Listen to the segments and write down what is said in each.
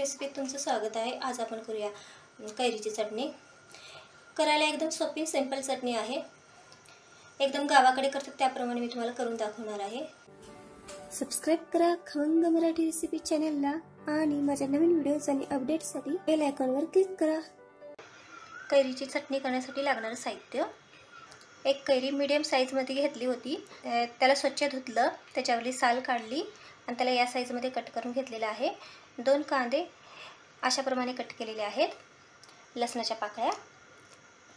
रेसिपीत तुमचं स्वागत आहे। आज आपण करूया कैरीची चटणी। करायला एकदम सोपी सिंपल चटणी आहे। एकदम गावाकडे करतात त्याप्रमाणे मी तुम्हाला करून दाखवणार आहे। सबस्क्राइब करा खवंग मराठी रेसिपी चॅनलला आणि माझ्या नवीन व्हिडिओज आणि अपडेट्ससाठी बेल आयकॉनवर क्लिक करा। कैरीची चटणी करण्यासाठी लागणारे साहित्य: एक कैरी मीडियम साइज मध्ये घेतली होती, त्याला स्वच्छ धुतलं, त्याच्यावरली साल काढली आणि त्याला या साइज मध्ये कट करून घेतलेला आहे। 2 कांदे अशा प्रमाणे कट केलेले आहेत, लसणाच्या पाकळ्या,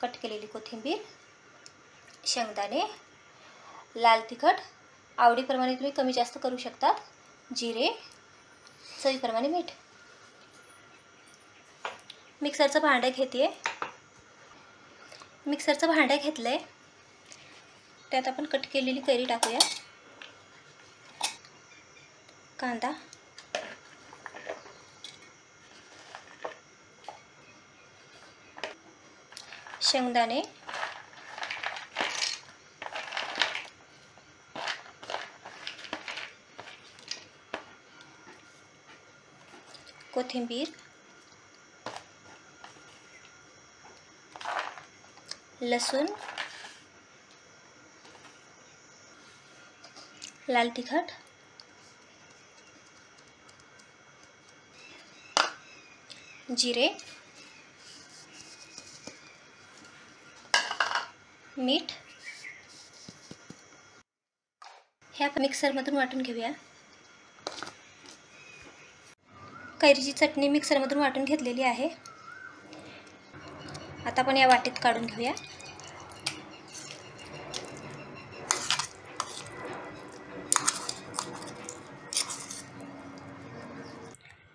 कट केलेली कोथिंबीर, शेंगदाणे, लाल तिखट आवडीप्रमाणे तुम्ही कमी जास्त करू शकता, जिरे, चवीप्रमाणे मीठ। मिक्सरचं भांडं घेते, मिक्सरचं भांडं घेतलंय, त्यात आपण कट केलेली कैरी टाकूया, कांदा, शेंगदाणे, कोथिंबीर, लसूण, लाल तिखट, जिरे, मीठ हे आपण मिक्सरमधून वाटून घेऊया। कैरीची चटणी मिक्सरमधून वाटून घेतलेली आहे। आता आपण या वाटीत काढून घेऊया।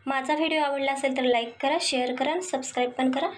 माझा व्हिडिओ आवडला असेल तर लाईक करा, शेअर करा, सबस्क्राइब पण करा।